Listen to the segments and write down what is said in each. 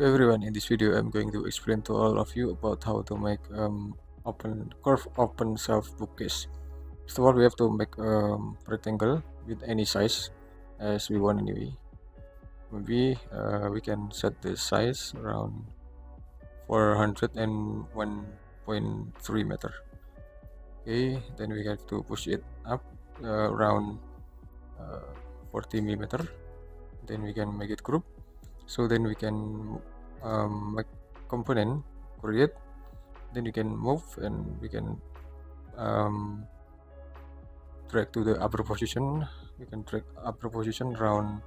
Okay everyone, in this video I'm going to explain to all of you about how to make curve open shelf bookcase. First of all, we have to make rectangle with any size as we want anyway. Maybe we can set the size around 401.3 meter. Okay, then we have to push it up around 40 millimeter. Then we can make it group. So then we can make component create. Then you can move and we can drag to the upper position. We can drag upper position around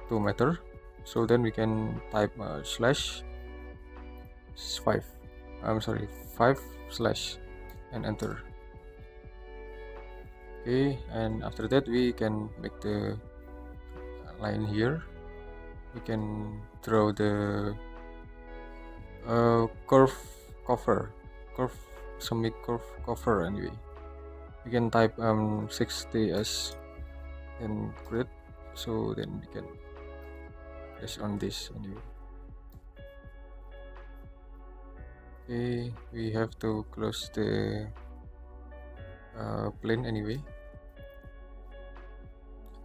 2 meter. So then we can type slash 5 5 slash and enter. Okay, and after that we can make the line here. We can draw the curve semi-curve cover anyway. We can type 60s and create, so then we can press on this anyway. Okay, we have to close the plane anyway.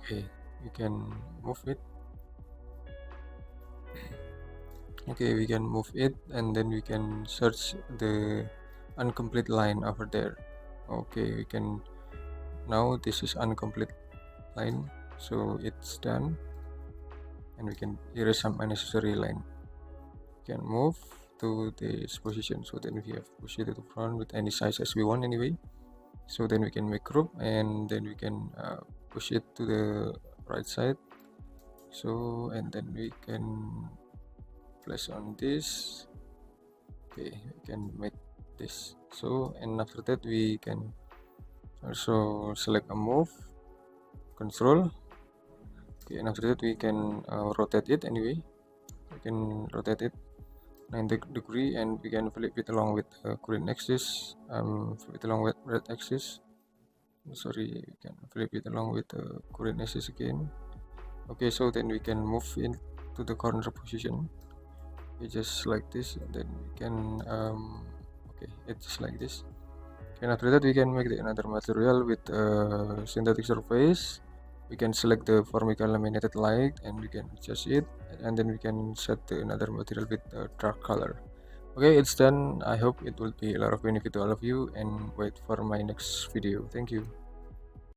Okay, we can move it. Okay, we can move it and then we can search the incomplete line over there. Okay, we can, now this is incomplete line, so it's done, and we can erase some unnecessary line. We can move to this position, so then we have push it to the front with any size as we want anyway. So then we can make group and then we can push it to the right side, so and then we can place on this. Okay, we can make this, so and after that we can also select a move, control. Okay, and after that we can rotate it anyway. We can rotate it 90 degree and we can flip it along with green axis, flip it along with red axis. Sorry, we can flip it along with the green axis again. Okay, so then we can move into the corner position. Okay, just like this, and then we can okay, it's just like this. And after that we can make another material with synthetic surface. We can select the formica laminated light and we can adjust it, and then we can set another material with dark color. Okay, it's done. I hope it will be a lot of benefit to all of you, and wait for my next video. Thank you.